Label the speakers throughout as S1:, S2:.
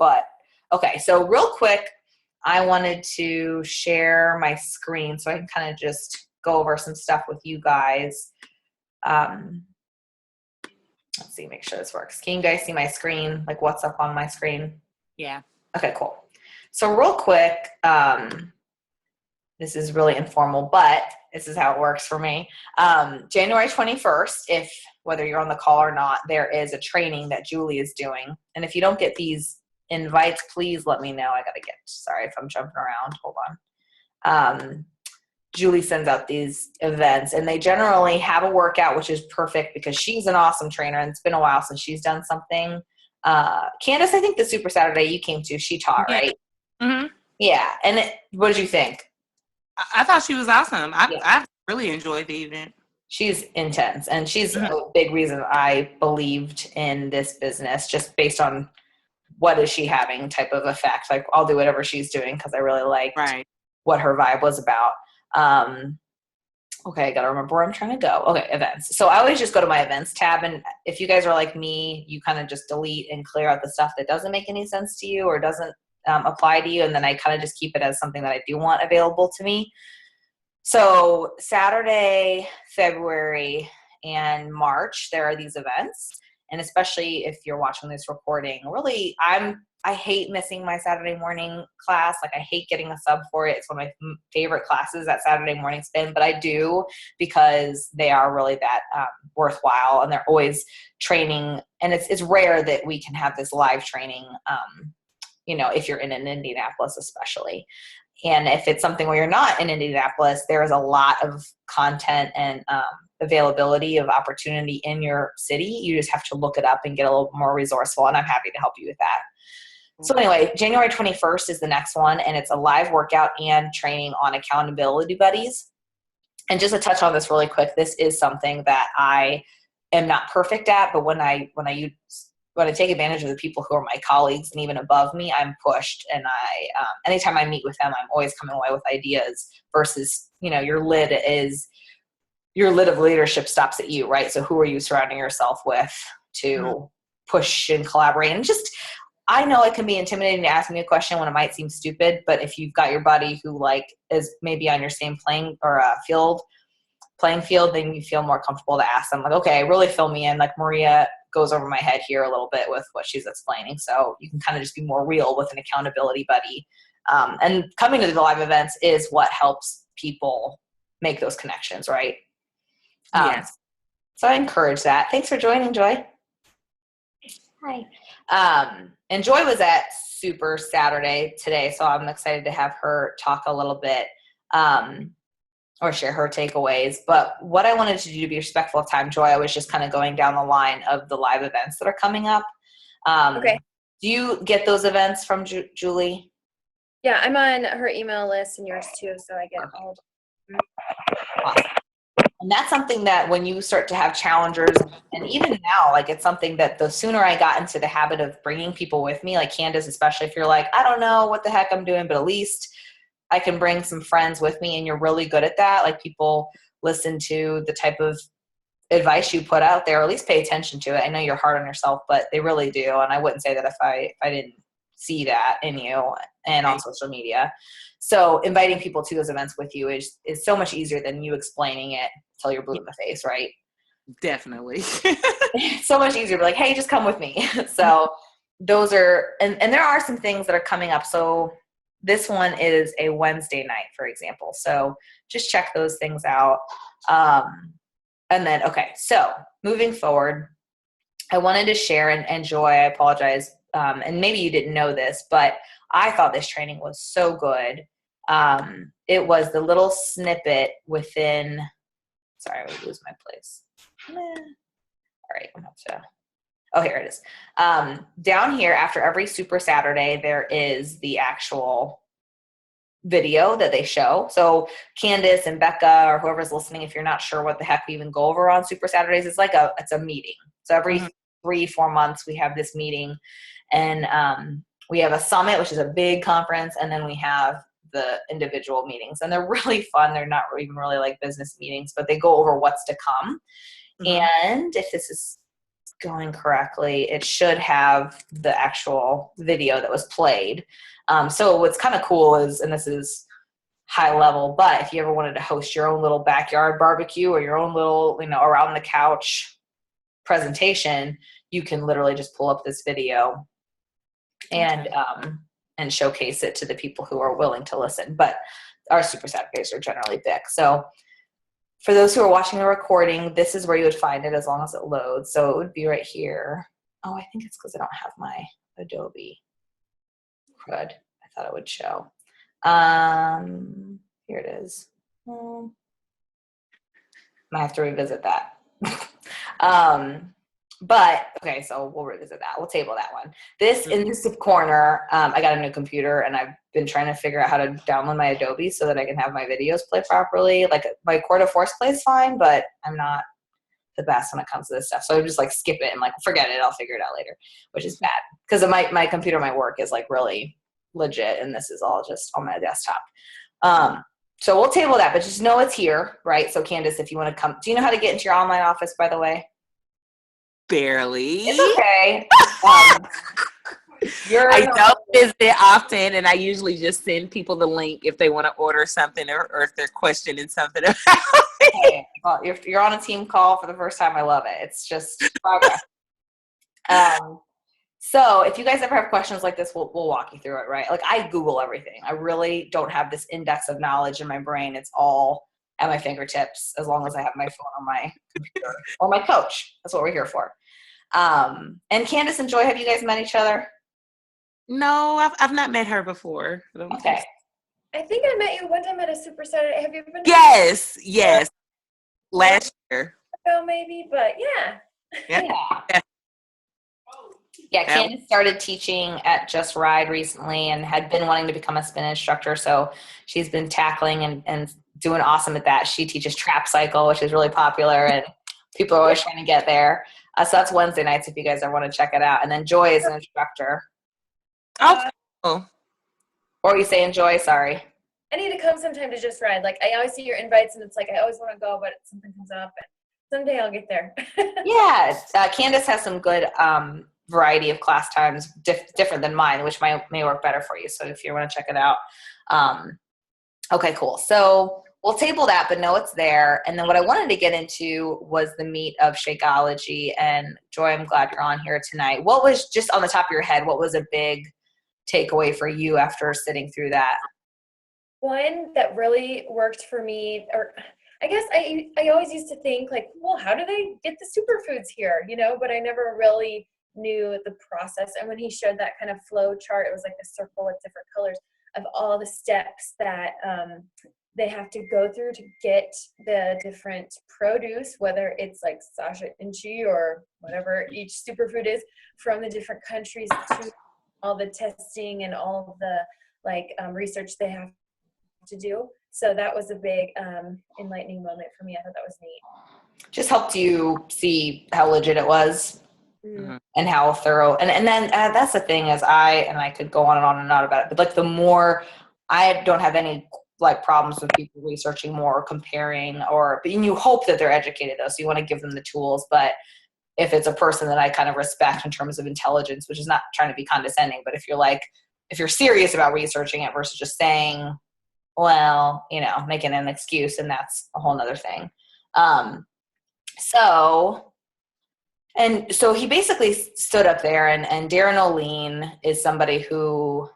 S1: But okay, so real quick, I wanted to share my screen so I can kind of just go over some stuff with you guys. Let's see, make sure this works. Can you guys see my screen? Like what's up on my screen?
S2: Yeah.
S1: Okay, cool. So real quick, this is really informal, but this is how it works for me. January 21st, whether you're on the call or not, there is a training that Julie is doing. And if you don't get these invites, please let me know. Sorry if I'm jumping around. Hold on. Julie sends out these events, and they generally have a workout, which is perfect because she's an awesome trainer, and it's been a while since she's done something. Candace, I think the Super Saturday you came to, she taught, right?
S2: Mm-hmm.
S1: Yeah. And what did you think?
S2: I thought she was awesome. I really enjoyed the event.
S1: She's intense, and she's a big reason I believed in this business, just based on what is she having type of effect. Like, I'll do whatever she's doing because I really liked what her vibe was about. Okay, I gotta remember where I'm trying to go. Okay, events. So I always just go to my events tab, and if you guys are like me, you kind of just delete and clear out the stuff that doesn't make any sense to you or doesn't apply to you, and then I kind of just keep it as something that I do want available to me. So Saturday, February, and March, there are these events. And especially if you're watching this recording, really, I hate missing my Saturday morning class. Like, I hate getting a sub for it. It's one of my favorite classes, that Saturday morning spin, but I do because they are really that worthwhile, and they're always training. And it's rare that we can have this live training, if you're in Indianapolis, especially. And if it's something where you're not in Indianapolis, there is a lot of content and availability of opportunity in your city. You just have to look it up and get a little more resourceful, and I'm happy to help you with that. So anyway, January 21st is the next one, and it's a live workout and training on accountability buddies. And just to touch on this really quick, this is something that I am not perfect at, but when I take advantage of the people who are my colleagues and even above me, I'm pushed. And anytime I meet with them, I'm always coming away with ideas versus, your lid of leadership stops at you, right? So who are you surrounding yourself with to push and collaborate? And just, I know it can be intimidating to ask me a question when it might seem stupid, but if you've got your buddy who is maybe on your same playing field, then you feel more comfortable to ask them, like, okay, really fill me in. Like, Maria goes over my head here a little bit with what she's explaining. So you can kind of just be more real with an accountability buddy. And coming to the live events is what helps people make those connections, right?
S2: Yes.
S1: So I encourage that. Thanks for joining, Joy. Hi. And Joy was at Super Saturday today, so I'm excited to have her talk a little bit or share her takeaways. But what I wanted to do to be respectful of time, Joy, I was just kind of going down the line of the live events that are coming up.
S3: Okay.
S1: Do you get those events from Julie?
S3: Yeah, I'm on her email list and yours too, so I get all of them.
S1: Awesome. And that's something that when you start to have challengers, and even now, it's something that the sooner I got into the habit of bringing people with me, like Candace, especially if you're like, I don't know what the heck I'm doing, but at least I can bring some friends with me, and you're really good at that. Like, people listen to the type of advice you put out there, or at least pay attention to it. I know you're hard on yourself, but they really do. And I wouldn't say that if I didn't see that in you and on social media. So inviting people to those events with you is so much easier than you explaining it till you're blue in the face, right?
S2: Definitely.
S1: It's so much easier to be like, hey, just come with me. So those are, and there are some things that are coming up. So this one is a Wednesday night, for example. So just check those things out. And then, okay, so moving forward, I wanted to share, and Joy, I apologize, and maybe you didn't know this, but I thought this training was so good. It was the little snippet within, sorry, I would lose my place. All right, I'm up to, oh, here it is. Down here, after every Super Saturday, there is the actual video that they show. So Candace and Becca, or whoever's listening, if you're not sure what the heck we even go over on Super Saturdays, it's a meeting. So every 3-4 months we have this meeting, and we have a summit, which is a big conference, and then we have the individual meetings, and they're really fun. They're not even really like business meetings, but they go over what's to come. And if this is going correctly, it should have the actual video that was played. So what's kind of cool is, and this is high level, but if you ever wanted to host your own little backyard barbecue or your own little, around the couch presentation, you can literally just pull up this video and showcase it to the people who are willing to listen. But our Super Saturdays are generally big. So for those who are watching the recording, this is where you would find it as long as it loads. So it would be right here. Oh, I think it's because I don't have my Adobe crud. I thought it would show. Here it is. I have to revisit that. But okay, so we'll revisit that. We'll table that one. This in this corner, I got a new computer and I've been trying to figure out how to download my Adobe so that I can have my videos play properly. Like my Court of Force plays fine, but I'm not the best when it comes to this stuff. So I just like skip it and like forget it. I'll figure it out later, which is bad because my computer, my work is like really legit, and this is all just on my desktop. So we'll table that, but just know it's here, right? So Candace, if you want to come, do you know how to get into your online office, by the way?
S2: Barely.
S1: It's okay.
S2: I don't visit often, and I usually just send people the link if they want to order something or if they're questioning something about it.
S1: Okay. Well, you're on a team call for the first time. I love it. It's just progress. So if you guys ever have questions like this, we'll walk you through it, right? Like I Google everything. I really don't have this index of knowledge in my brain. It's all at my fingertips as long as I have my phone on my computer or my coach. That's what we're here for. And Candace and Joy, have you guys met each other?
S2: No, I've not met her before.
S1: Okay.
S3: I think I met you one time at a Super Saturday. Have you been?
S2: Yes. Last year.
S3: Ago maybe, but yeah.
S1: Yeah, Candace started teaching at Just Ride recently and had been wanting to become a spin instructor. So she's been tackling and doing awesome at that. She teaches Trap Cycle, which is really popular, and people are always trying to get there. So that's Wednesday nights if you guys ever want to check it out. And then Joy is an instructor.
S2: Oh.
S1: Or you say Joy, sorry.
S3: I need to come sometime to Just Ride. Like I always see your invites and it's like I always want to go, but something comes up and someday I'll get there.
S1: Yeah, Candace has some good variety of class times, different than mine, which may work better for you. So if you want to check it out. Okay, cool. So we'll table that, but know it's there. And then what I wanted to get into was the meat of Shakeology. And Joy, I'm glad you're on here tonight. What was, just on the top of your head, what was a big takeaway for you after sitting through that?
S3: One that really worked for me, or I guess I always used to think like, well, how do they get the superfoods here? But I never really knew the process. And when he showed that kind of flow chart, it was like a circle with different colors of all the steps that they have to go through to get the different produce, whether it's like Sasha Inchi or whatever each superfood is, from the different countries, to all the testing and all of the research they have to do. So that was a big enlightening moment for me. I thought that was neat.
S1: Just helped you see how legit it was. Mm-hmm. And how thorough, and then that's the thing is I could go on and on about it, but like the more, I don't have any like problems with people researching more or comparing, but you hope that they're educated though, so you want to give them the tools. But if it's a person that I kind of respect in terms of intelligence, which is not trying to be condescending, but if you're serious about researching it versus just saying, well, making an excuse, and that's a whole nother thing. So he basically stood up there, and Darren O'Lean is somebody who,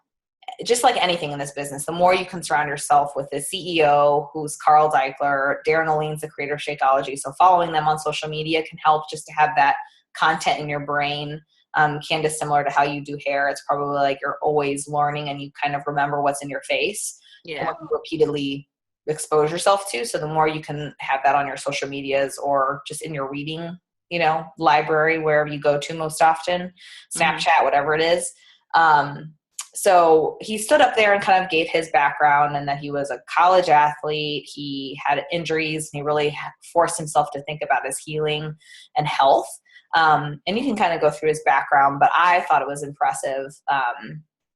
S1: just like anything in this business, the more you can surround yourself with the CEO, who's Carl Deichler. Darren O'Lean's the creator of Shakeology. So following them on social media can help just to have that content in your brain. Candace, similar to how you do hair, it's probably like you're always learning and you kind of remember what's in your face.
S2: Yeah.
S1: What you repeatedly expose yourself to. So the more you can have that on your social medias or just in your reading, library, wherever you go to most often, Snapchat, whatever it is. So he stood up there and kind of gave his background, and that he was a college athlete. He had injuries, and he really forced himself to think about his healing and health. And you can kind of go through his background, but I thought it was impressive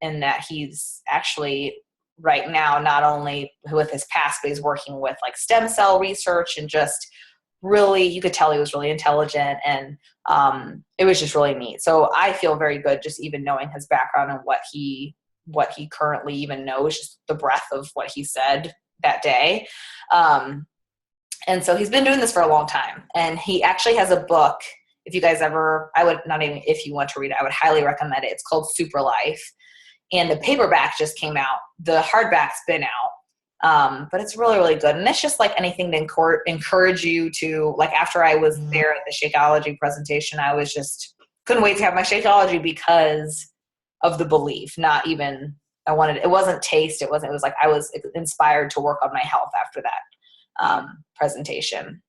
S1: in that he's actually right now, not only with his past, but he's working with like stem cell research and just really, you could tell he was really intelligent, and it was just really neat. So I feel very good just even knowing his background and what he currently even knows, just the breadth of what he said that day. And so he's been doing this for a long time, and he actually has a book. If you guys ever, I would not even, if you want to read it, I would highly recommend it. It's called Super Life, and the paperback just came out. The hardback's been out, but it's really, really good. And it's just like anything to encourage you to, like, after I was there at the Shakeology presentation, I was just couldn't wait to have my Shakeology because of the belief. Not even it wasn't taste. It was like I was inspired to work on my health after that presentation.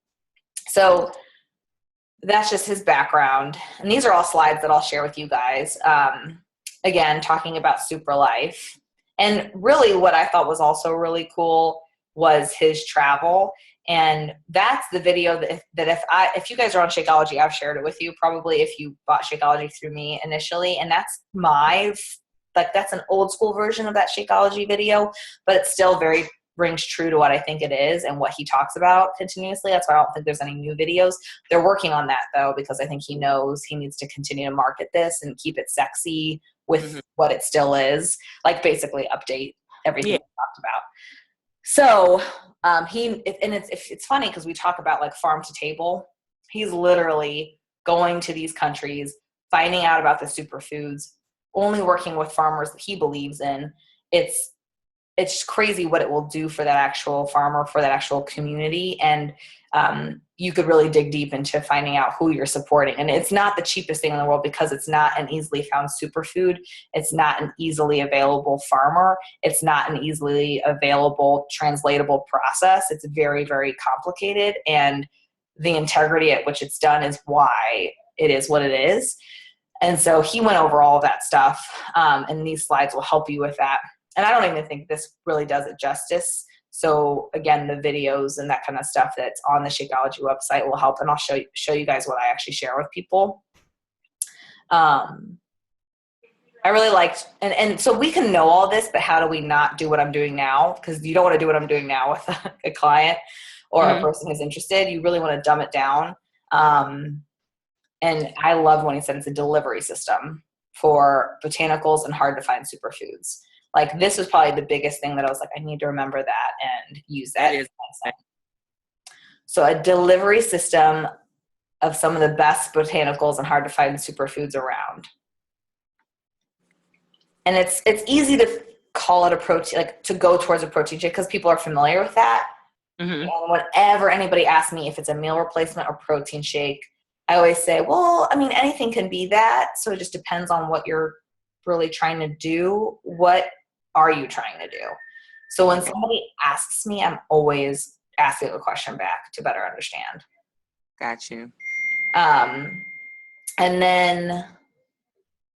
S1: So that's just his background. And these are all slides that I'll share with you guys. Again, talking about Super Life. And really what I thought was also really cool was his travel. And that's the video that if you guys are on Shakeology, I've shared it with you probably if you bought Shakeology through me initially. And that's that's an old school version of that Shakeology video, but it's still very rings true to what I think it is and what he talks about continuously. That's why I don't think there's any new videos. They're working on that though, because I think he knows he needs to continue to market this and keep it sexy with what it still is, like basically update everything we talked about. So it's funny because we talk about like farm to table. He's literally going to these countries, finding out about the superfoods, only working with farmers that he believes in. It's crazy what it will do for that actual farmer, for that actual community. And you could really dig deep into finding out who you're supporting. And it's not the cheapest thing in the world because it's not an easily found superfood. It's not an easily available farmer. It's not an easily available translatable process. It's very, very complicated. And the integrity at which it's done is why it is what it is. And so he went over all of that stuff. And these slides will help you with that. And I don't even think this really does it justice. So again, the videos and that kind of stuff that's on the Shakeology website will help. And I'll show you guys what I actually share with people. I really liked, and so we can know all this, but how do we not do what I'm doing now? Because you don't want to do what I'm doing now with a client or a person who's interested. You really want to dumb it down. And I love when he said it's a delivery system for botanicals and hard to find superfoods. Like this was probably the biggest thing that I was like, I need to remember that and use that. So a delivery system of some of the best botanicals and hard to find superfoods around. And it's easy to call it a protein, like to go towards a protein shake because people are familiar with that. And whenever anybody asks me if it's a meal replacement or protein shake, I always say, well, I mean, anything can be that. So it just depends on what you're really trying to do. What are you trying to do? So when somebody asks me, I'm always asking a question back to better understand.
S2: Got you.
S1: And then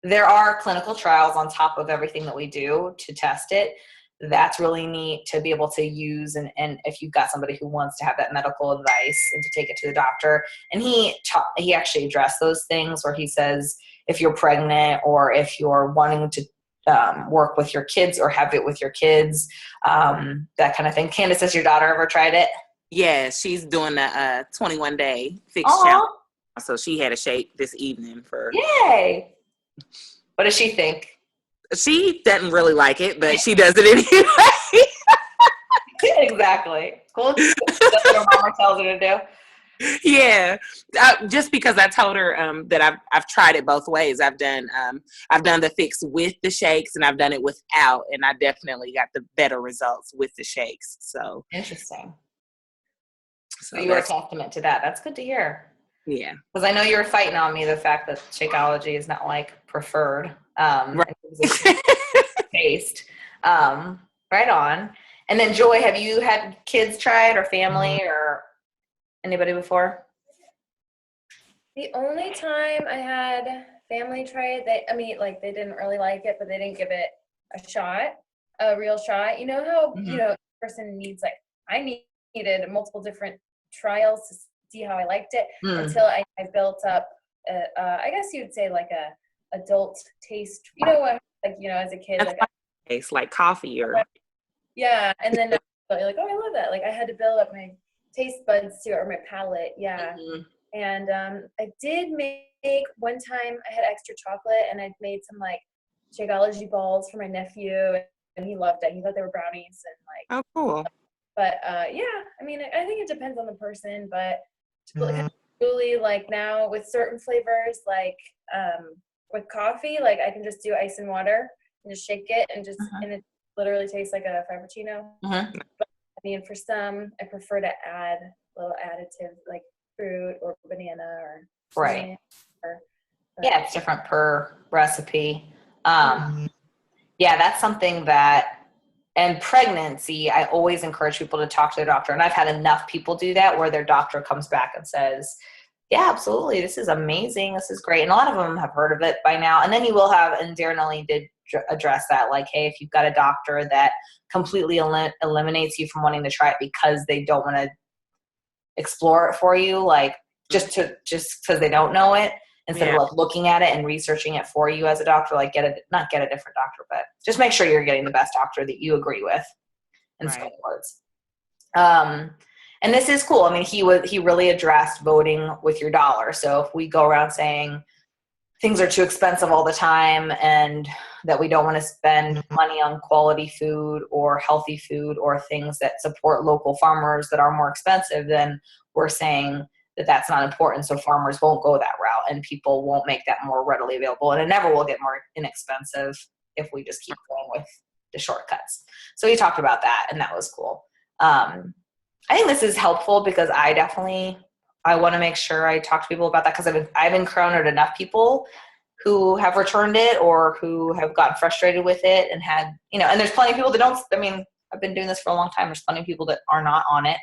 S1: there are clinical trials on top of everything that we do to test it. That's really neat to be able to use. And if you've got somebody who wants to have that medical advice and to take it to the doctor, and he actually addressed those things where he says, if you're pregnant or if you're wanting to work with your kids or have it with your kids, that kind of thing. Candace, has your daughter ever tried it?
S2: Yeah, she's doing the 21-day fixed challenge. So she had a shake this evening for.
S1: Yay! What does she think?
S2: She doesn't really like it, but she does it anyway.
S1: Exactly. Cool. That's what her mama tells her to do.
S2: Yeah, just because I told her that I've tried it both ways. I've done the fix with the shakes and I've done it without, and I definitely got the better results with the shakes. So
S1: interesting.
S2: So
S1: you were a testament to that. That's good to hear.
S2: Yeah,
S1: because I know you were fighting on me the fact that Shakeology is not like preferred.
S2: Right.
S1: Taste. Right on. And then Joy, have you had kids try it or family or anybody before?
S3: The only time I had family try it, they didn't really like it, but they didn't give it a real shot. You know how, a person needs, like, I needed multiple different trials to see how I liked it until I built up, I guess you'd say like a adult taste, as a kid.
S2: That's tastes like coffee or.
S3: Yeah, and then you're like, oh, I love that. Like I had to build up my taste buds too, or my palate. Yeah.
S2: Mhm.
S3: And I did make one time. I had extra chocolate, and I made some like Shakeology balls for my nephew, and he loved it. He thought they were brownies, and like.
S2: Oh, cool.
S3: But yeah, I mean, I think it depends on the person. But really, like now with certain flavors, like with coffee, like I can just do ice and water and just shake it, and it literally tastes like a frappuccino.
S1: Mhm.
S3: But I mean, for some, I prefer to add little additives like fruit or banana or
S1: Right.
S3: cinnamon or,
S1: Yeah, it's different per recipe. Yeah, that's something that, and pregnancy, I always encourage people to talk to their doctor. And I've had enough people do that where their doctor comes back and says, yeah, absolutely, this is amazing, this is great. And a lot of them have heard of it by now. And then you will have, and Darren Ellie did address that, like, hey, if you've got a doctor that completely eliminates you from wanting to try it because they don't want to explore it for you, like just because they don't know it, instead of like looking at it and researching it for you as a doctor, like not get a different doctor, but just make sure you're getting the best doctor that you agree with, in so many words. And this is cool. I mean, he really addressed voting with your dollar. So if we go around saying things are too expensive all the time and that we don't want to spend money on quality food or healthy food or things that support local farmers that are more expensive, then we're saying that that's not important. So farmers won't go that route and people won't make that more readily available. And it never will get more inexpensive if we just keep going with the shortcuts. So we talked about that, and that was cool. I think this is helpful because I want to make sure I talk to people about that, because I've encountered enough people who have returned it or who have gotten frustrated with it and had, and there's plenty of people that don't. I mean, I've been doing this for a long time. There's plenty of people that are not on it.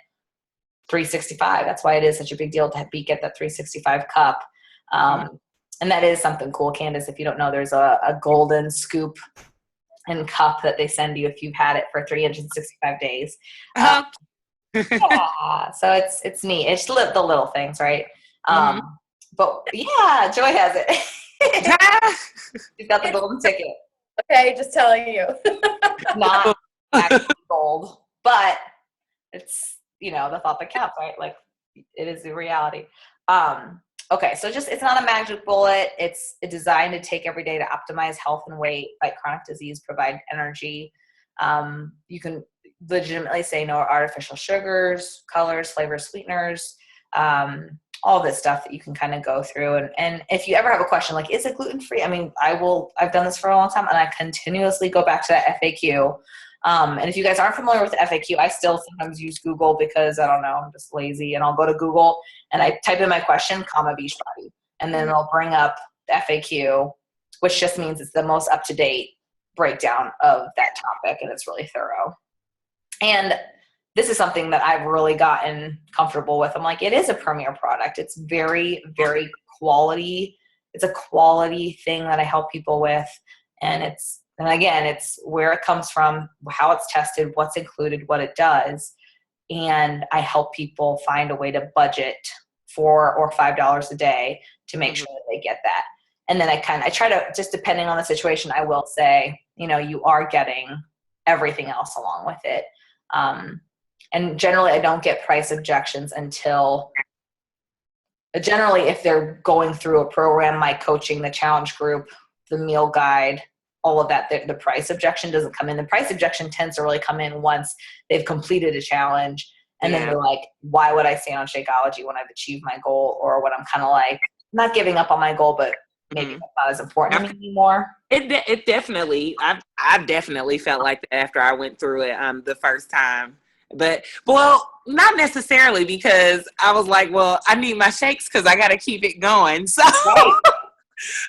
S1: 365. That's why it is such a big deal to get that 365 cup. And that is something cool, Candace. If you don't know, there's a golden scoop and cup that they send you if you've had it for 365 days. Yeah, so it's neat. It's the little things, right? But yeah, Joy has it. She's got the golden ticket.
S3: Okay, just telling you.
S1: Not actually gold, but it's the thought that counts, right? Like it is the reality. Okay, so it's not a magic bullet. It's designed to take every day to optimize health and weight, fight chronic disease, provide energy. You can legitimately say no artificial sugars, colors, flavors, sweeteners, all this stuff that you can kind of go through. And if you ever have a question like, is it gluten-free? I mean, I've done this for a long time and I continuously go back to that FAQ. And if you guys aren't familiar with the FAQ, I still sometimes use Google because I don't know, I'm just lazy, and I'll go to Google and I type in my question, Beachbody, and then it'll bring up the FAQ, which just means it's the most up-to-date breakdown of that topic, and it's really thorough. And this is something that I've really gotten comfortable with. I'm like, it is a premier product. It's very, very quality. It's a quality thing that I help people with. And again, it's where it comes from, how it's tested, what's included, what it does. And I help people find a way to budget $4 or $5 a day to make sure that they get that. And then I try to, just depending on the situation, I will say, you are getting everything else along with it. And generally I don't get price objections until generally if they're going through a program, my coaching, the challenge group, the meal guide, all of that, the price objection doesn't come in. The price objection tends to really come in once they've completed a challenge. And then they're like, why would I stay on Shakeology when I've achieved my goal? Or when I'm kind of like, not giving up on my goal, but maybe that's not as important to me anymore.
S2: It definitely, I definitely felt like that after I went through it the first time. But, well, not necessarily, because I was like, well, I need my shakes because I got to keep it going. So,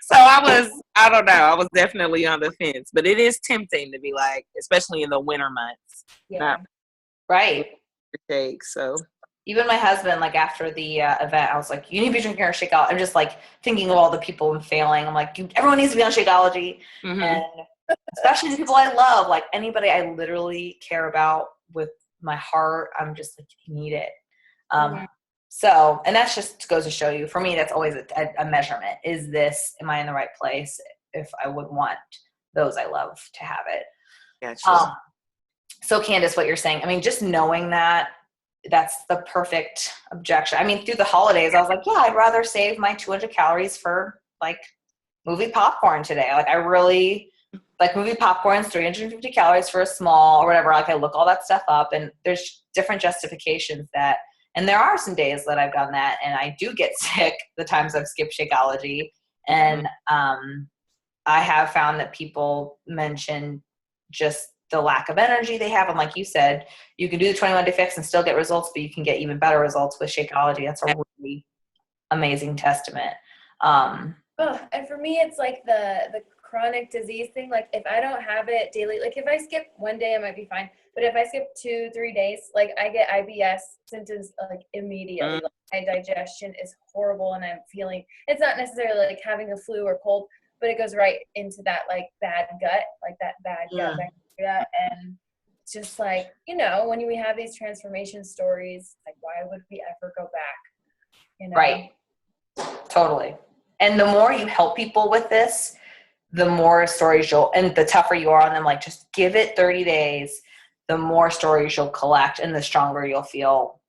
S2: so I don't know, I was definitely on the fence. But it is tempting to be like, especially in the winter months.
S3: Yeah.
S1: Right.
S2: Shakes, so.
S1: Even my husband, like after the event, I was like, you need to be drinking our Shakeology. I'm just like thinking of all the people and failing. I'm like, everyone needs to be on Shakeology. And especially the people I love, like anybody I literally care about with my heart, I'm just like, you need it. So, and that's just goes to show you, for me, that's always a measurement. Am I in the right place if I would want those I love to have it?
S2: Gotcha.
S1: So Candace, what you're saying, I mean, just knowing that that's the perfect objection. I mean, through the holidays, I was like, yeah, I'd rather save my 200 calories for like movie popcorn today. Like I really like movie popcorn's 350 calories for a small or whatever. Like I look all that stuff up, and there's different justifications that, and there are some days that I've done that and I do get sick the times I've skipped Shakeology. And I have found that people mention just the lack of energy they have. And like you said, you can do the 21 day fix and still get results, but you can get even better results with Shakeology. That's a really amazing testament.
S3: And for me, it's like the chronic disease thing. Like if I don't have it daily, like if I skip one day, I might be fine. But if I skip 2-3 days, like I get IBS symptoms like immediately. Like my digestion is horrible, and I'm feeling, it's not necessarily like having a flu or cold, but it goes right into that like bad gut, like that bad gut bacteria. And it's just like, you know, when we have these transformation stories, like why would we ever go back? You know?
S1: Right. Totally. And the more you help people with this, the more stories and the tougher you are on them, like just give it 30 days, the more stories you'll collect and the stronger you'll feel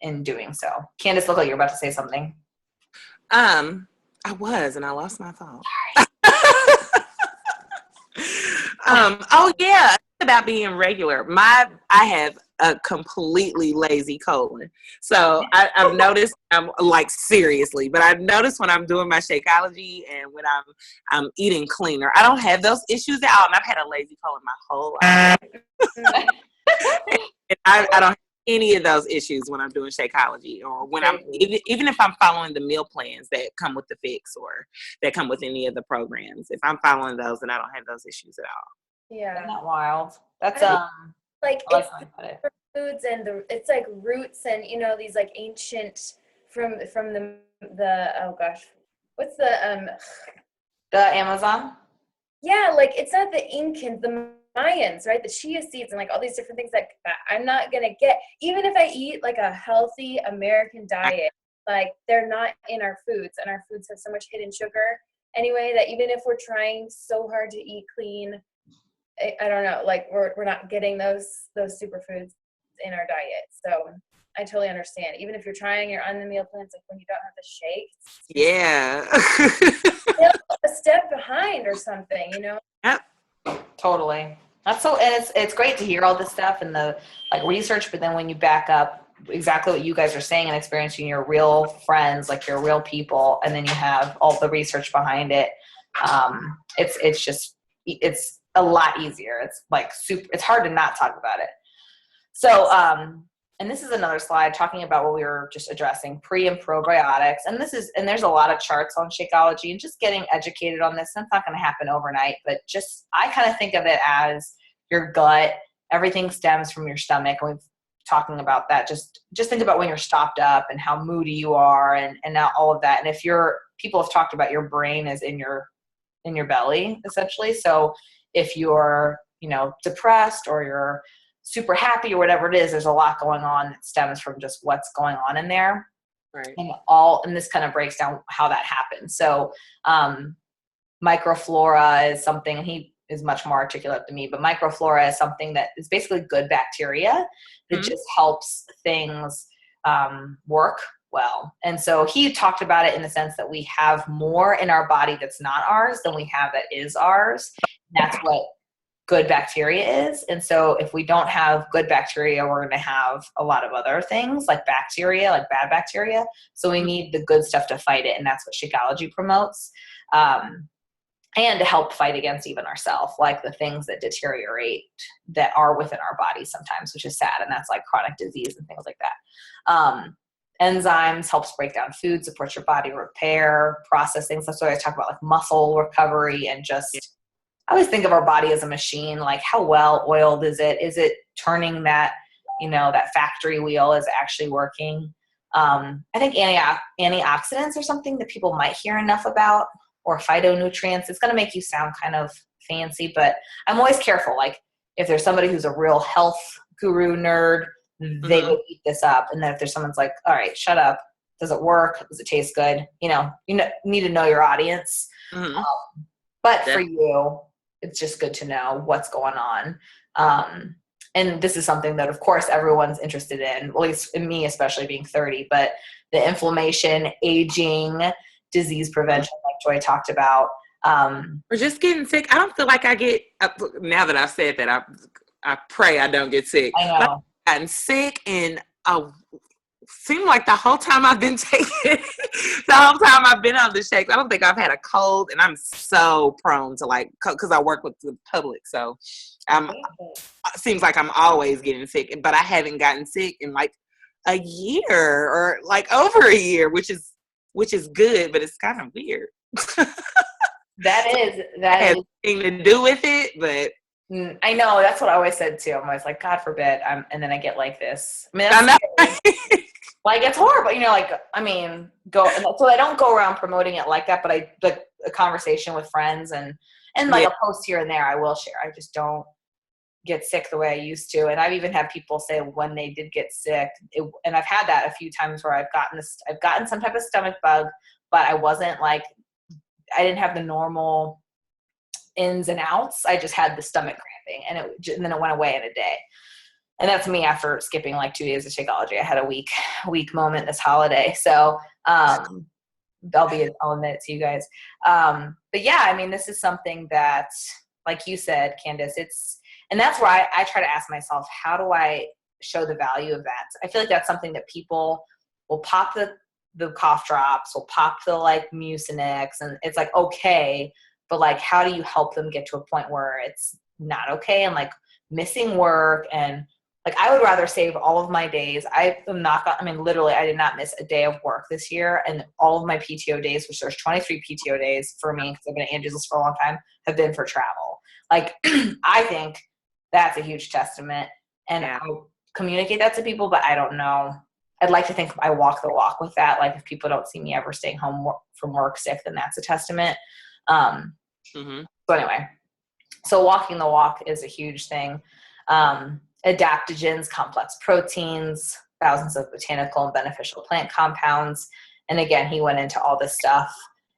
S1: in doing so. Candace, look like you're about to say something.
S2: I was, and I lost my thought. Oh yeah, it's about being regular. I have a completely lazy colon, so I've noticed. I'm like seriously, but I've noticed when I'm doing my Shakeology and when I'm eating cleaner, I don't have those issues at all. And I've had a lazy colon my whole life. And I don't have any of those issues when I'm doing Shakeology, or when I'm even if I'm following the meal plans that come with the fix or that come with any of the programs. If I'm following those, then I don't have those issues at all.
S3: Yeah.
S1: Isn't that wild? That's
S3: like
S1: I
S3: it's
S1: like
S3: foods and it's like roots and you know these like ancient from the oh gosh, what's the
S1: Amazon.
S3: Yeah, like it's not the Incans, the Mayans, right? The chia seeds and like all these different things that I'm not gonna get. Even if I eat like a healthy American diet, like they're not in our foods, and our foods have so much hidden sugar anyway that even if we're trying so hard to eat clean, I don't know, like we're not getting those superfoods in our diet. So I totally understand. Even if you're trying, you're on the meal plans, like when you don't have the shake,
S2: Yeah.
S3: a step behind or something, you know?
S2: Yep.
S1: Totally. That's so, and it's great to hear all this stuff and the like research, but then when you back up exactly what you guys are saying and experiencing your real friends, like your real people, and then you have all the research behind it, it's a lot easier. It's like it's hard to not talk about it. So, and this is another slide talking about what we were just addressing, pre and probiotics. And there's a lot of charts on Shakeology and just getting educated on this. That's not going to happen overnight, but I kind of think of it as your gut. Everything stems from your stomach. And we've talking about that. Just think about when you're stopped up and how moody you are and now all of that. And people have talked about your brain is in your belly essentially. So if you're, depressed or you're super happy or whatever it is, there's a lot going on that stems from just what's going on in there.
S2: Right.
S1: And this kind of breaks down how that happens. So microflora is something, and he is much more articulate than me, but microflora is something that is basically good bacteria that just helps things work well. And so he talked about it in the sense that we have more in our body that's not ours than we have that is ours. And that's what good bacteria is. And so if we don't have good bacteria, we're going to have a lot of other things like bacteria, like bad bacteria. So we need the good stuff to fight it. And that's what Shakeology promotes. And to help fight against even ourselves, like the things that deteriorate that are within our body sometimes, which is sad. And that's like chronic disease and things like that. Enzymes helps break down food, supports your body repair, process things. That's why I talk about like muscle recovery and just, I always think of our body as a machine, like how well oiled is it? Is it turning that, that factory wheel is actually working? I think antioxidants are something that people might hear enough about, or phytonutrients. It's going to make you sound kind of fancy, but I'm always careful. Like if there's somebody who's a real health guru nerd, they would eat this up. And then if there's someone's like, all right, shut up. Does it work? Does it taste good? You need to know your audience. But for you, it's just good to know what's going on. and this is something that of course everyone's interested in, at least in me, especially being 30, but the inflammation, aging, disease prevention, like Joy talked about.
S2: Or just getting sick. I don't feel like I get, now that I've said that, I pray I don't get sick.
S1: I know.
S2: But I've gotten sick and seemed like the whole time I've been taking the whole time I've been on the shakes, I don't think I've had a cold, and I'm so prone to like, because I work with the public, so seems like I'm always getting sick, but I haven't gotten sick in like a year or like over a year, which is good, but it's kind of weird.
S1: That is
S2: has nothing to do with it, but
S1: I know, that's what I always said too. I'm always like, God forbid, and then I get like this. I mean,
S2: I know.
S1: like it's horrible, like, I mean, so I don't go around promoting it like that, but I like a conversation with friends and like a post here and there I will share. I just don't get sick the way I used to. And I've even had people say when they did get sick, and I've had that a few times where I've gotten some type of stomach bug, but I didn't have the normal ins and outs. I just had the stomach cramping, and then it went away in a day. And that's me after skipping like 2 days of Shakeology. I had a week moment this holiday. So I'll admit it to you guys. But yeah, I mean, this is something that, like you said, Candace, and that's where I try to ask myself, how do I show the value of that? I feel like that's something that people will pop the cough drops, will pop the like Mucinex, and it's like, okay, but like, how do you help them get to a point where it's not okay and like missing work? And like, I would rather save all of my days. Literally, I did not miss a day of work this year. And all of my PTO days, which there's 23 PTO days for me, because I've been at Angelus for a long time, have been for travel. Like, I think that's a huge testament. And I'll communicate that to people, but I don't know. I'd like to think I walk the walk with that. Like, if people don't see me ever staying home from work sick, then that's a testament. So anyway, so walking the walk is a huge thing. Adaptogens, complex proteins, thousands of botanical and beneficial plant compounds. And again, he went into all this stuff,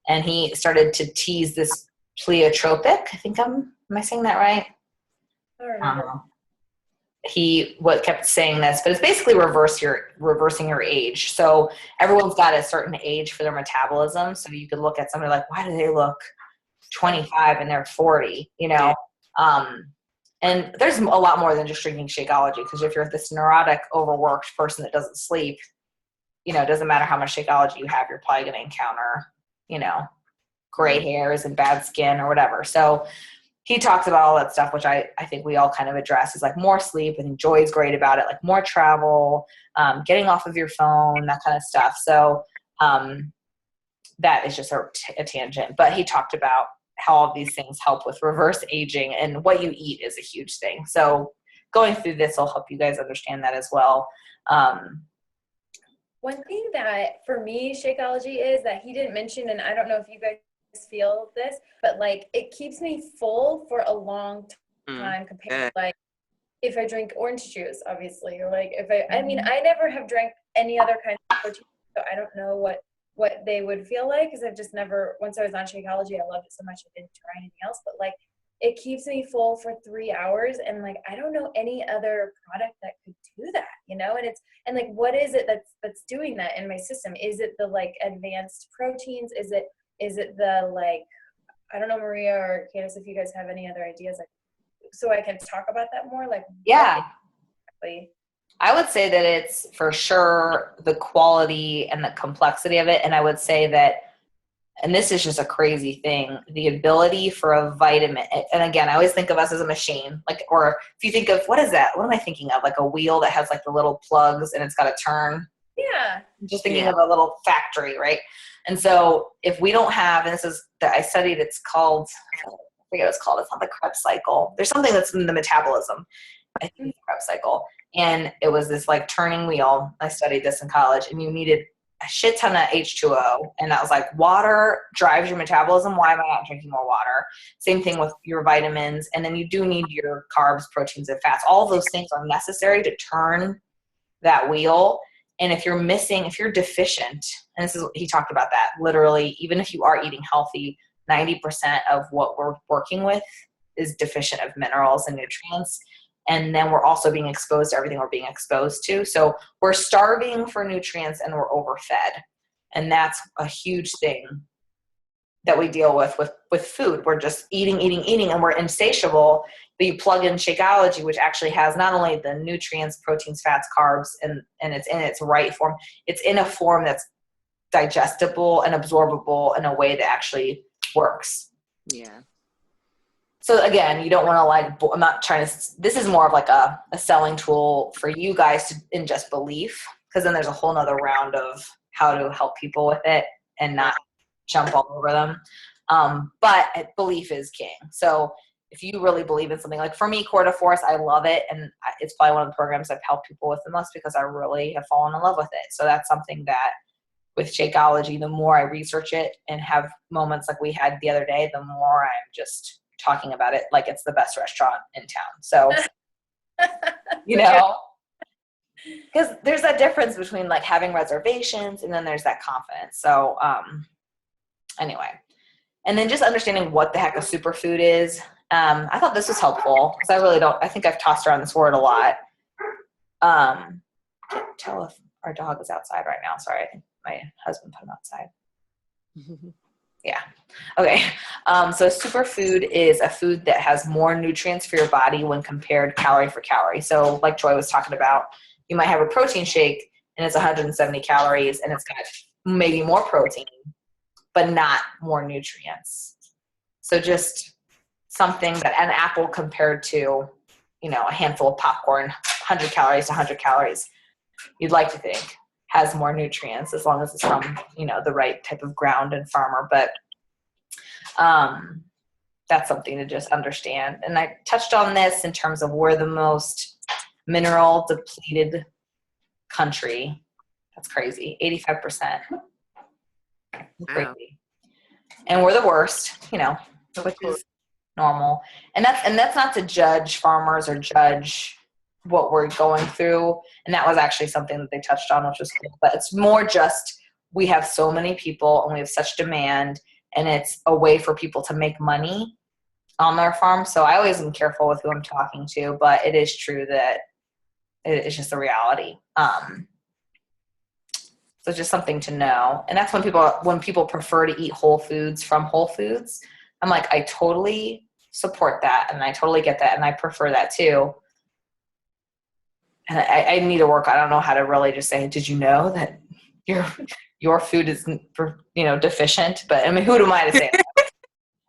S1: and he started to tease this pleiotropic. I think am I saying that right?
S3: I don't remember.
S1: He kept saying this, but it's basically reversing your age. So everyone's got a certain age for their metabolism. So you could look at somebody like, why do they look 25 and they're 40? And there's a lot more than just drinking Shakeology, because if you're this neurotic, overworked person that doesn't sleep, it doesn't matter how much Shakeology you have, you're probably going to encounter, gray hairs and bad skin or whatever. So he talks about all that stuff, which I think we all kind of address, is like more sleep, and Joy's great about it, like more travel, getting off of your phone, that kind of stuff. So that is just a tangent. But he talked about how all these things help with reverse aging, and what you eat is a huge thing. So going through this will help you guys understand that as well.
S3: One thing that for me, Shakeology is that he didn't mention, and I don't know if you guys feel this, but like it keeps me full for a long time compared to like if I drink orange juice, obviously, or like if I never have drank any other kind of protein, so I don't know what they would feel like, because I've just never, once I was on Shakeology, I loved it so much I didn't try anything else, but like it keeps me full for 3 hours, and like I don't know any other product that could do that, and like what is it that's doing that in my system? Is it the like advanced proteins? Is it the like, I don't know, Maria or Candace, if you guys have any other ideas, like, so I can talk about that more, like exactly.
S1: I would say that it's for sure the quality and the complexity of it. And I would say that, and this is just a crazy thing, the ability for a vitamin. And again, I always think of us as a machine, like, or if you think of, what is that? What am I thinking of? Like a wheel that has like the little plugs and it's got to turn.
S3: Yeah.
S1: Just thinking of a little factory, right? And so if we don't have, and this is that I studied, it's called, I forget what it's called. It's not the Krebs cycle. There's something that's in the metabolism. I think it's the Krebs cycle. And it was this like turning wheel. I studied this in college, and you needed a shit ton of H2O. And I was like, water drives your metabolism. Why am I not drinking more water? Same thing with your vitamins. And then you do need your carbs, proteins, and fats. All those things are necessary to turn that wheel. And if you're missing, if you're deficient, and he talked about that, literally, even if you are eating healthy, 90% of what we're working with is deficient of minerals and nutrients. And then we're also being exposed to everything we're being exposed to. So we're starving for nutrients and we're overfed. And that's a huge thing that we deal with food. We're just eating, and we're insatiable. But you plug in Shakeology, which actually has not only the nutrients, proteins, fats, carbs, and it's in its right form. It's in a form that's digestible and absorbable in a way that actually works.
S2: Yeah.
S1: So again, you don't want to like, I'm not trying to, this is more of like a selling tool for you guys to ingest belief, because then there's a whole nother round of how to help people with it and not jump all over them. But belief is king. So if you really believe in something, like for me, Core de Force, I love it. And it's probably one of the programs I've helped people with the most because I really have fallen in love with it. So that's something that with Shakeology, the more I research it and have moments like we had the other day, the more I'm just talking about it like it's the best restaurant in town. So, you know, because there's that difference between like having reservations and then there's that confidence. So anyway, and then just understanding what the heck a superfood is. I thought this was helpful because I think I've tossed around this word a lot. Can't tell if our dog is outside right now. Sorry, I think my husband put him outside. Yeah. Okay. So a superfood is a food that has more nutrients for your body when compared calorie for calorie. So like Joy was talking about, you might have a protein shake and it's 170 calories and it's got maybe more protein, but not more nutrients. So just something that an apple compared to, you know, a handful of popcorn, 100 calories to 100 calories, you'd like to think has more nutrients as long as it's from, you know, the right type of ground and farmer. But that's something to just understand. And I touched on this in terms of we're the most mineral depleted country. That's crazy. 85%. Crazy.
S2: Wow.
S1: And we're the worst, you know, which is normal. And that's not to judge farmers or judge what we're going through. And that was actually something that they touched on, which was cool. But it's more just we have so many people and we have such demand, and it's a way for people to make money on their farm. So I always am careful with who I'm talking to, but it is true that it's just a reality. So just something to know. And that's when people prefer to eat whole foods from Whole Foods. I'm like, I totally support that. And I totally get that. And I prefer that too. And I need to work. I don't know how to really just say, did you know that your food is, you know, deficient? But I mean, who am I to say that?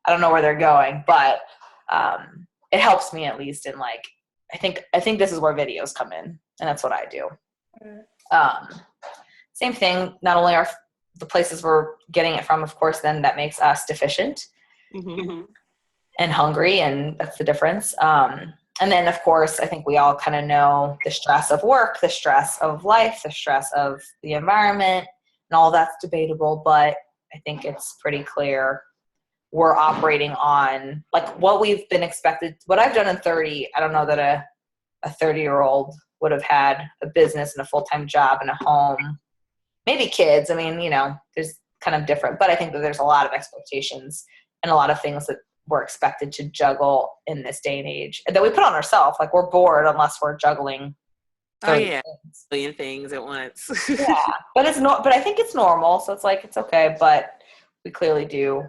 S1: I don't know where they're going, but it helps me at least in like, I think this is where videos come in, and that's what I do. Same thing. Not only are the places we're getting it from, of course, then that makes us deficient and hungry, and that's the difference. And then, of course, I think we all kind of know the stress of work, the stress of life, the stress of the environment, and all that's debatable. But I think it's pretty clear we're operating on like what we've been expected. What I've done in 30, I don't know that a 30-year-old would have had a business and a full-time job and a home, maybe kids. I mean, you know, there's kind of different, but I think that there's a lot of expectations and a lot of things that we're expected to juggle in this day and age that we put on ourselves. Like we're bored unless we're juggling 30
S2: things.
S1: things.
S2: Million things at once.
S1: Yeah, but but I think it's normal. So it's like, it's okay. But we clearly do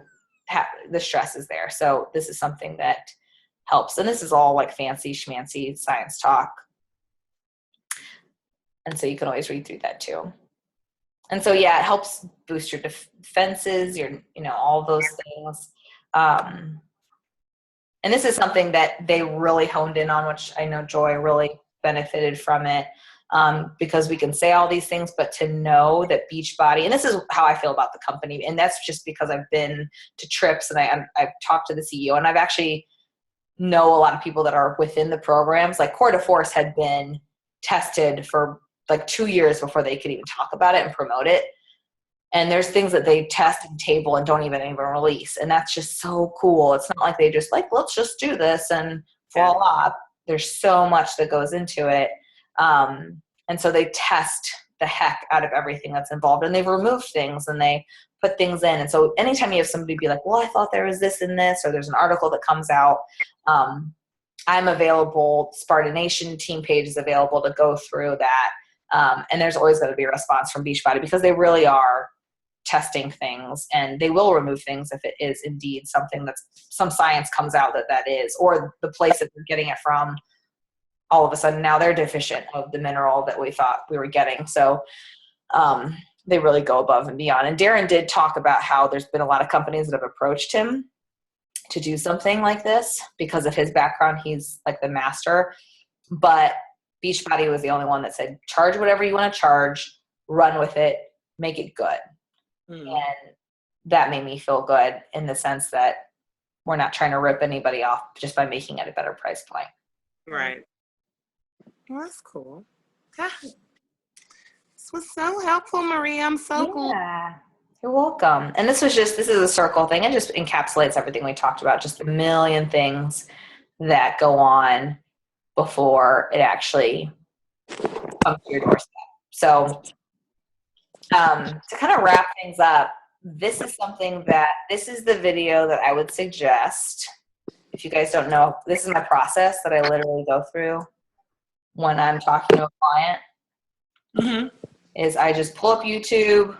S1: have the stress is there. So this is something that helps. And this is all like fancy schmancy science talk. And so you can always read through that too. And so, yeah, it helps boost your defenses, all those things. And this is something that they really honed in on, which I know Joy really benefited from it, because we can say all these things, but to know that Beachbody, and this is how I feel about the company, and that's just because I've been to trips and I've talked to the CEO, and I've actually know a lot of people that are within the programs. Like Core de Force had been tested for like 2 years before they could even talk about it and promote it. And there's things that they test and table and don't even release. And that's just so cool. It's not like they just like, let's just do this and voila. There's so much that goes into it. And so they test the heck out of everything that's involved, and they've removed things and they put things in. And so anytime you have somebody be like, well, I thought there was this and this, or there's an article that comes out, I'm available. Spartan Nation team page is available to go through that. And there's always going to be a response from Beachbody because they really are testing things, and they will remove things if it is indeed something that's some science comes out that is, or the place that they're getting it from, all of a sudden now they're deficient of the mineral that we thought we were getting. So they really go above and beyond. And Darren did talk about how there's been a lot of companies that have approached him to do something like this because of his background. He's like the master, but Beachbody was the only one that said, charge whatever you want to charge, run with it, make it good. And that made me feel good in the sense that we're not trying to rip anybody off just by making it a better price point.
S2: Right. Well, that's cool. This was so helpful, Maria. I'm so cool.
S1: Yeah, you're welcome. And this is a circle thing. It just encapsulates everything we talked about, just a million things that go on before it actually comes to your doorstep. So to kind of wrap things up, this is the video that I would suggest. If you guys don't know, this is my process that I literally go through when I'm talking to a client.
S2: Mm-hmm.
S1: Is I just pull up YouTube,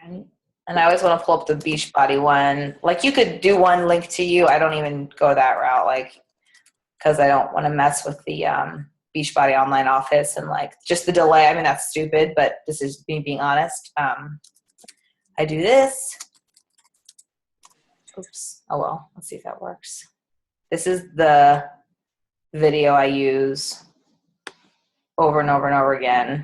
S1: and I always want to pull up the Beachbody one. Like, you could do one link to you. I don't even go that route, like, because I don't want to mess with the Beachbody online office and like just the delay. I mean, that's stupid, but this is me being honest. I do this. Oops. Oh well, let's see if that works. This is the video I use over and over and over again,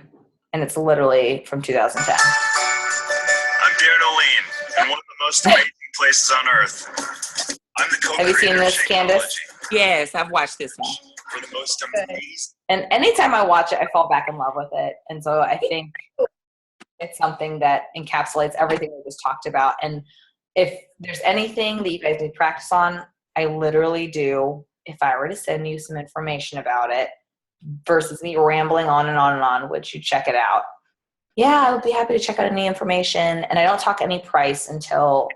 S1: and it's literally from 2010.
S4: I'm Darren O'Lean, in one of the most amazing places on earth. I'm the co-creator
S1: Have you seen this,
S4: of
S1: Candace?
S4: Shakeology.
S2: Yes, I've watched this one.
S4: For the most amazing.
S1: And anytime I watch it, I fall back in love with it. And so I think it's something that encapsulates everything we just talked about. And if there's anything that you guys need practice on, I literally do. If I were to send you some information about it versus me rambling on and on and on, would you check it out? Yeah, I would be happy to check out any information. And I don't talk any price until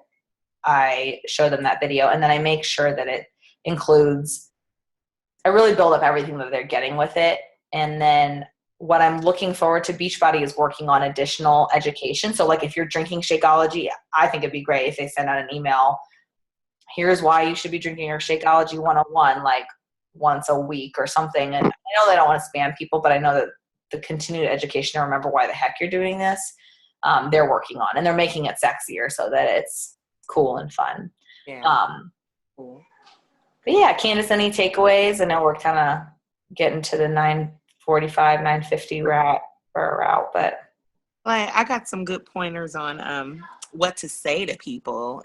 S1: I show them that video. And then I make sure that it includes, I really build up everything that they're getting with it. And then what I'm looking forward to, Beachbody is working on additional education. So like if you're drinking Shakeology, I think it'd be great if they send out an email. Here's why you should be drinking your Shakeology 101, like once a week or something. And I know they don't want to spam people, but I know that the continued education to remember why the heck you're doing this, they're working on, and they're making it sexier so that it's cool and fun.
S2: Yeah. Cool.
S1: But yeah, Candace, any takeaways? I know we're kind of getting to the 9:45, 9:50 route, but
S2: Like, I got some good pointers on what to say to people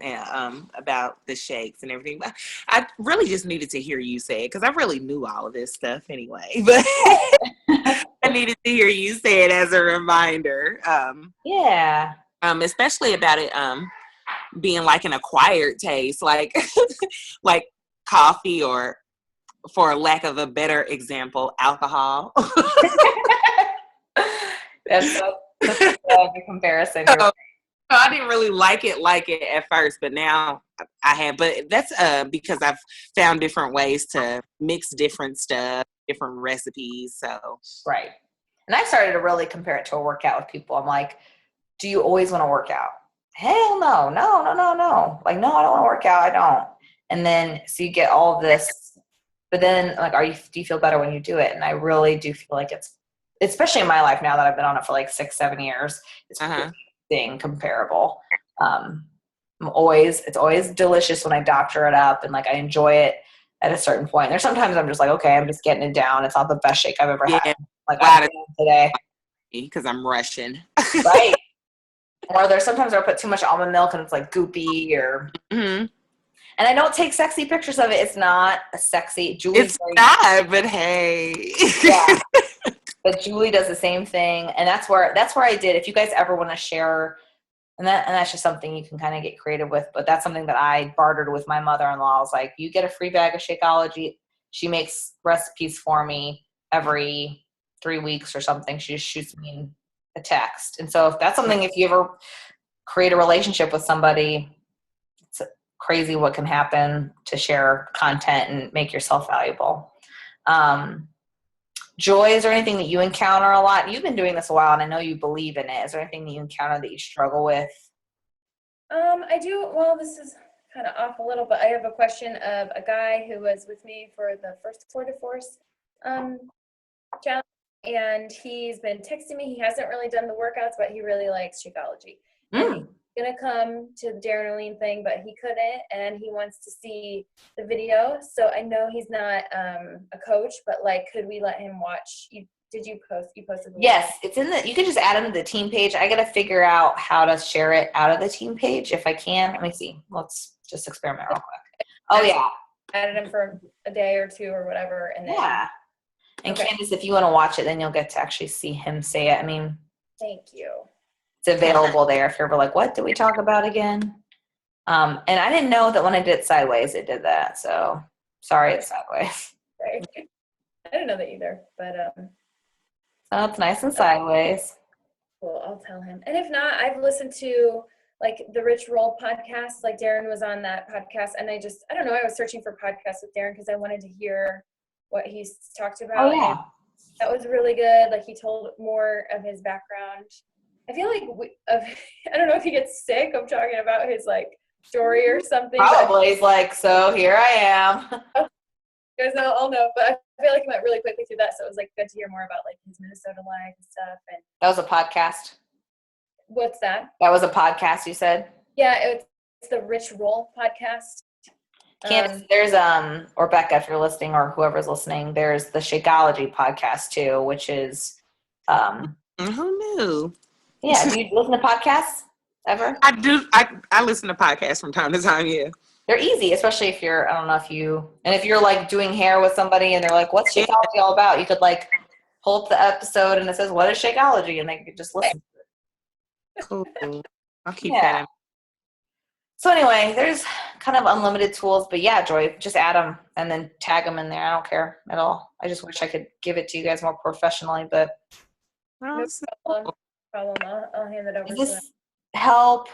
S2: about the shakes and everything. But I really just needed to hear you say it because I really knew all of this stuff anyway. But I needed to hear you say it as a reminder.
S1: yeah.
S2: Especially about it being like an acquired taste, like like coffee, or for lack of a better example, alcohol.
S1: That's a comparison.
S2: So I didn't really like it at first, but now I have. But that's because I've found different ways to mix different stuff, different recipes. So
S1: Right. And I started to really compare it to a workout with people. I'm like, do you always want to work out? Hell no. No. Like, no, I don't want to work out. I don't. And then, so you get all of this, but then like, do you feel better when you do it? And I really do feel like it's, especially in my life now that I've been on it for like 6-7 years, it's thing comparable. It's always delicious when I doctor it up and like I enjoy it at a certain point. There's sometimes I'm just like, okay, I'm just getting it down. It's not the best shake I've ever had. Like I had today
S2: because I'm Russian,
S1: right? Or there's sometimes I'll put too much almond milk and it's like goopy, or and I don't take sexy pictures of it. It's not a sexy. Julie,
S2: it's not, but hey,
S1: yeah. But Julie does the same thing, and that's where I did. If you guys ever want to share, and that's just something you can kind of get creative with. But that's something that I bartered with my mother-in-law. I was like, you get a free bag of Shakeology. She makes recipes for me every 3 weeks or something. She just shoots me a text. And so if that's something, if you ever create a relationship with somebody, crazy what can happen to share content and make yourself valuable. Joy, is there anything that you encounter a lot? You've been doing this a while, and I know you believe in it. Is there anything that you encounter that you struggle with?
S3: I do. Well, this is kind of off a little, but I have a question of a guy who was with me for the first Tour de Force challenge, and he's been texting me. He hasn't really done the workouts, but he really likes Shakeology. And he's gonna come to the Darren Oline thing, but he couldn't, and he wants to see the video. So I know he's not a coach, but like, could we let him watch? Did you post? You posted the
S1: Yes, it's in the. You can just add him to the team page. I gotta figure out how to share it out of the team page if I can. Let me see. Let's just experiment real quick. Oh yeah,
S3: added him for a day or two or whatever, and then
S1: yeah. And
S3: Okay.
S1: Candace, if you want to watch it, then you'll get to actually see him say it. I mean,
S3: thank you.
S1: it's available there if you're ever like, what did we talk about again? And I didn't know that when I did it sideways, it did that. So sorry, it's sideways.
S3: Right. I didn't know that either, but
S1: Oh, it's nice and sideways.
S3: cool. I'll tell him. And if not, I've listened to like the Rich Roll podcast. Like Darren was on that podcast, and I don't know. I was searching for podcasts with Darren because I wanted to hear what he's talked about.
S1: Oh yeah.
S3: And that was really good. Like he told more of his background. I feel like I don't know if he gets sick of talking about his like story or something.
S1: Probably. He's like, so here I am.
S3: You guys know, I'll know, but I feel like he went really quickly through that, so it was like good to hear more about like his Minnesota life and stuff. And
S1: That was a podcast.
S3: what's that?
S1: That was a podcast, you said?
S3: Yeah, it's the Rich Roll podcast.
S1: Candace, there's or Becca, if you're listening, or whoever's listening, there's the Shakeology podcast too, which is
S2: Who knew?
S1: yeah. Do you listen to podcasts ever?
S2: I do. I listen to podcasts from time to time. Yeah.
S1: They're easy, especially if you're, I don't know if you're like doing hair with somebody and they're like, what's Shakeology all about? You could like pull up the episode and it says, what is Shakeology? And they could just listen to it.
S2: Cool. I'll keep
S1: Yeah.
S2: that in.
S1: So anyway, there's kind of unlimited tools, but yeah, Joy, just add them and then tag them in there. I don't care at all. I just wish I could give it to you guys more professionally, but
S3: No problem. I'll hand it over
S1: does
S3: to them.
S1: this help?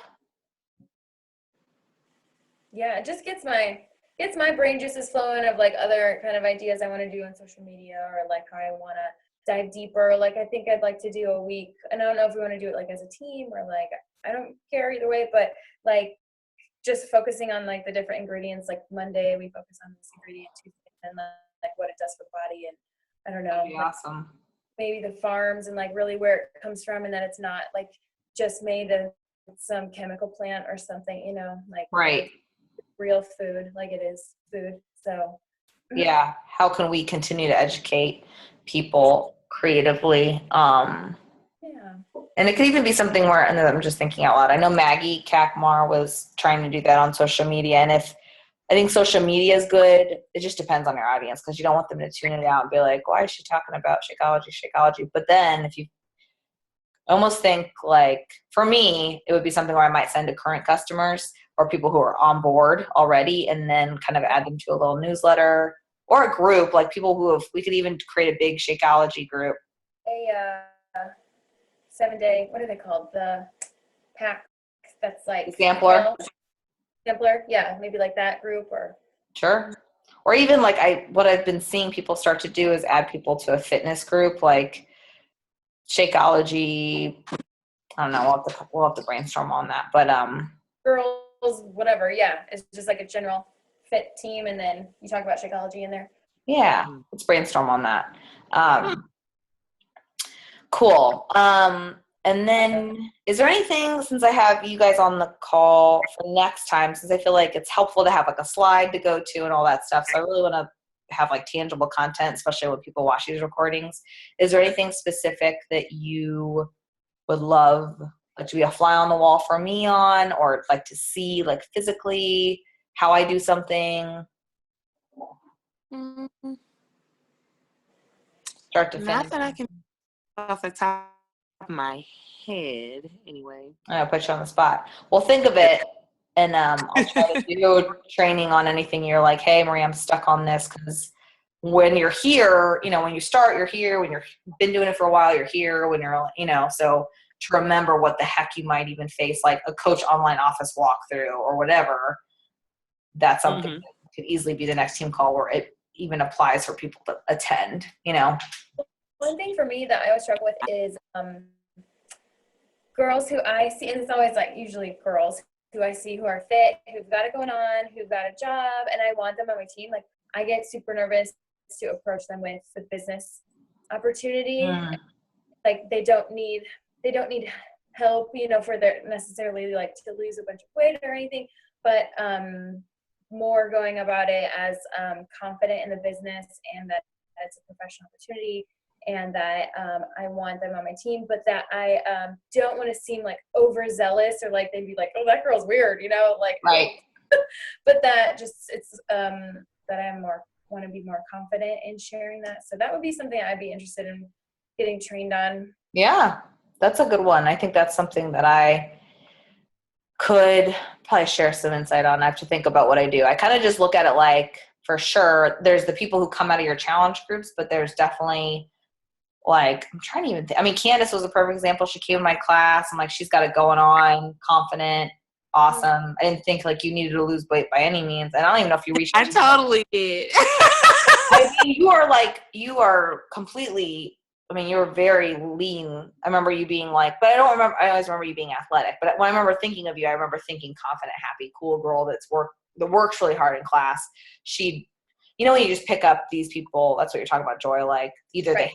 S3: Yeah, it just gets my brain juices flowing of like other kind of ideas I want to do on social media, or like how I want to dive deeper. Like I think I'd like to do a week, and I don't know if we want to do it like as a team or like, I don't care either way, but like just focusing on like the different ingredients. Like Monday we focus on this ingredient, Tuesday and like what it does for the body, and I don't know,
S1: That'd be
S3: like,
S1: awesome.
S3: maybe the farms and like really where it comes from, and that it's not like just made of some chemical plant or something, you know, like
S1: Right.
S3: real food, like it is food. So
S1: Yeah. How can we continue to educate people creatively?
S3: yeah.
S1: And it could even be something where, and I'm just thinking out loud, I know Maggie Kakmar was trying to do that on social media. And if I think social media is good, it just depends on your audience, because you don't want them to tune it out and be like, why is she talking about Shakeology? But then if you almost think like, for me, it would be something where I might send to current customers or people who are on board already, and then kind of add them to a little newsletter or a group, like people who have, we could even create a big Shakeology group.
S3: A 7-day, what are they called? The pack that's like
S1: Sampler.
S3: Sampler, yeah, maybe like that group, or
S1: Sure. Or even like what I've been seeing people start to do is add people to a fitness group, like Shakeology. I don't know. We'll have to brainstorm on that. But
S3: girls, whatever. Yeah, it's just like a general fit team, and then you talk about Shakeology in there.
S1: yeah, let's brainstorm on that. Cool. And then is there anything, since I have you guys on the call for next time, since I feel like it's helpful to have like a slide to go to and all that stuff. So I really want to have like tangible content, especially when people watch these recordings. Is there anything specific that you would love, like to be a fly on the wall for me on, or like to see like physically how I do something? Start to
S2: Not
S1: finish.
S2: that I can off the top of my head, anyway.
S1: I'll put you on the spot. Well, think of it, and I'll try to do training on anything you're like, hey, Marie, I'm stuck on this, because when you're here, you know, when you start, you're here. When you've been doing it for a while, you're here. When you're, you know, so to remember what the heck you might even face, like a coach online office walkthrough or whatever, that's something
S2: Mhm.
S1: that could easily be the next team call where it even applies for people to attend, you know?
S3: One thing for me that I always struggle with is girls who I see, and it's always like usually girls who I see who are fit, who've got it going on, who've got a job, and I want them on my team. Like I get super nervous to approach them with the business opportunity.
S1: Mm.
S3: Like they don't need help, you know, for their necessarily like to lose a bunch of weight or anything, but more going about it as confident in the business and that it's a professional opportunity and that I want them on my team, but that I don't want to seem like overzealous or like they'd be like, oh, that girl's weird, you know, like,
S1: Right.
S3: but that just, it's that I want to be more confident in sharing that. So that would be something I'd be interested in getting trained on.
S1: Yeah, that's a good one. I think that's something that I could probably share some insight on. I have to think about what I do. I kind of just look at it like, for sure, there's the people who come out of your challenge groups, but there's definitely like, I'm trying to even think. I mean, Candace was a perfect example. She came to my class. I'm like, she's got it going on, confident, awesome. I didn't think like you needed to lose weight by any means. And I don't even know if you reached.
S2: I totally did.
S1: I mean, you are completely, I mean, you were very lean. I remember you being like, but I always remember you being athletic. But when I remember thinking of you, I remember thinking confident, happy, cool girl that works really hard in class. She, you know, when you just pick up these people, that's what you're talking about, Joy, like either they have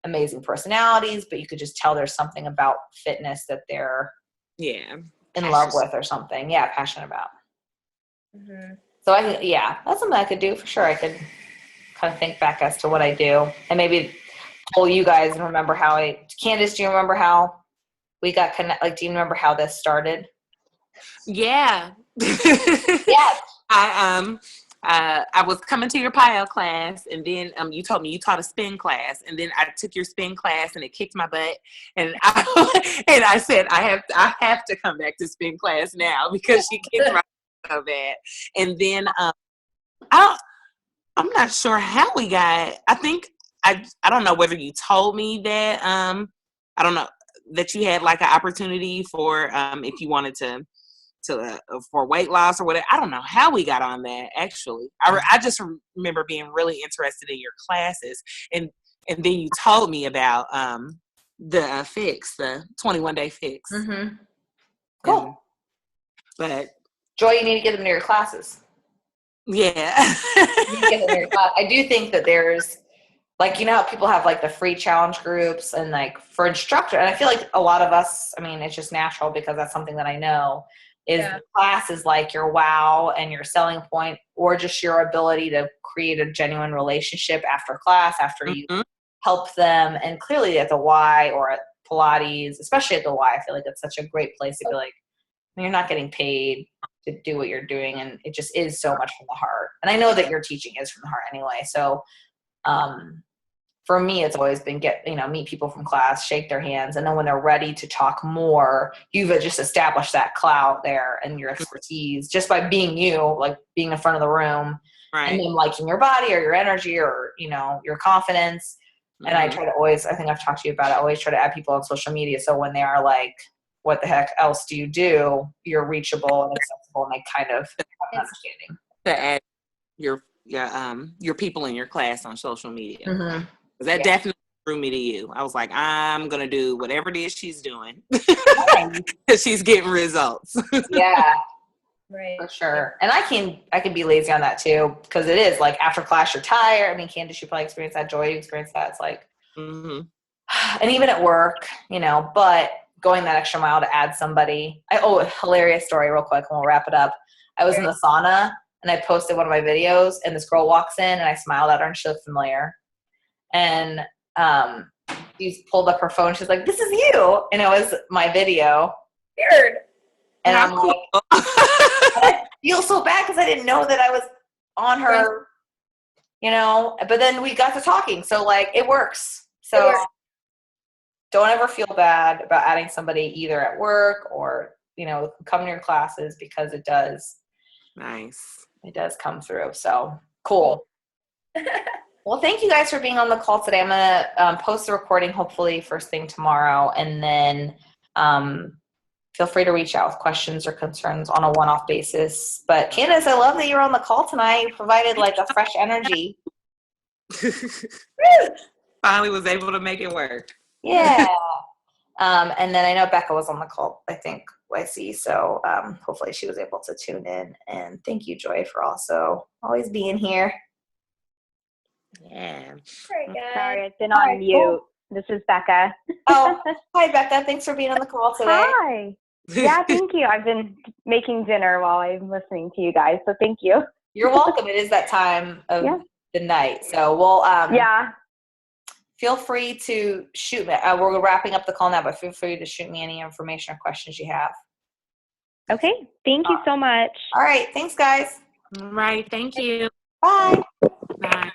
S1: amazing personalities, but you could just tell there's something about fitness that they're in love with or something. Yeah, passionate about.
S3: Mm-hmm.
S1: So that's something I could do for sure. I could kind of think back as to what I do and maybe poll you guys and remember how Candace, do you remember how we got connected? Like, do you remember how this started?
S2: Yeah.
S1: Yeah.
S2: I was coming to your PIL class, and then you told me you taught a spin class, and then I took your spin class, and it kicked my butt, and I said I have to come back to spin class now because she kicked my butt so bad. And then I'm not sure how we got. I think I don't know whether you told me that I don't know that you had like an opportunity for if you wanted to for weight loss or whatever. I don't know how we got on that actually. I just remember being really interested in your classes, and then you told me about the fix, the 21-day fix.
S1: Mm-hmm. Cool.
S2: But
S1: Joy, you need to get them to your classes.
S2: Yeah.
S1: You need to get them to your class. I do think that there's like, you know how people have like the free challenge groups and like for instructor, and I feel like a lot of us, I mean, it's just natural because that's something that I know is the class is like your wow and your selling point, or just your ability to create a genuine relationship after class, after you help them. And clearly at the Y or at Pilates, especially at the Y, I feel like it's such a great place to be like, you're not getting paid to do what you're doing. And it just is so much from the heart. And I know that your teaching is from the heart anyway. So, for me, it's always been meet people from class, shake their hands, and then when they're ready to talk more, you've just established that clout there and your expertise just by being you, like being in front of the room, and then liking your body or your energy or your confidence. And I try to always, I think I've talked to you about it, I always try to add people on social media so when they are like, what the heck else do you do? You're reachable and accessible, and they kind of have an understanding.
S2: To add your people in your class on social media.
S1: Mm-hmm.
S2: That definitely drew me to you. I was like, I'm going to do whatever it is she's doing. Because she's getting results.
S1: Yeah.
S3: Right.
S1: For sure. And I can be lazy on that too, because it is like after class you're tired. I mean, Candace, you probably experienced that. Joy, you experienced that. It's like, and even at work, but going that extra mile to add somebody. A hilarious story real quick and we'll wrap it up. I was in the sauna and I posted one of my videos and this girl walks in and I smiled at her and she looked familiar. And she pulled up her phone. She's like, "This is you," and it was my video.
S3: Weird.
S1: And I'm like, I feel so bad because I didn't know that I was on her. But then we got to talking, so like it works. So don't ever feel bad about adding somebody either at work or come to your classes because it does.
S2: Nice.
S1: It does come through. So cool. Well, thank you guys for being on the call today. I'm going to post the recording hopefully first thing tomorrow. And then feel free to reach out with questions or concerns on a one-off basis. But Candace, I love that you're on the call tonight. You provided like a fresh energy.
S2: Finally was able to make it work.
S1: Yeah. And then I know Becca was on the call, I think, I see. So hopefully she was able to tune in. And thank you, Joy, for also always being here.
S2: Yeah.
S3: Very good.
S5: Sorry, I've been
S1: All
S5: on
S1: right,
S5: mute.
S1: cool.
S5: This is Becca.
S1: Oh, hi, Becca. Thanks for being on the call today.
S5: Hi. Yeah, thank you. I've been making dinner while I'm listening to you guys, so thank you.
S1: You're welcome. It is that time of
S5: Yeah.
S1: the night. So we'll
S5: Yeah.
S1: feel free to shoot me. We're wrapping up the call now, but feel free to shoot me any information or questions you have.
S5: Okay. Thank you so much.
S1: All right. Thanks, guys.
S2: All right. Thank you.
S1: Bye.
S2: Bye.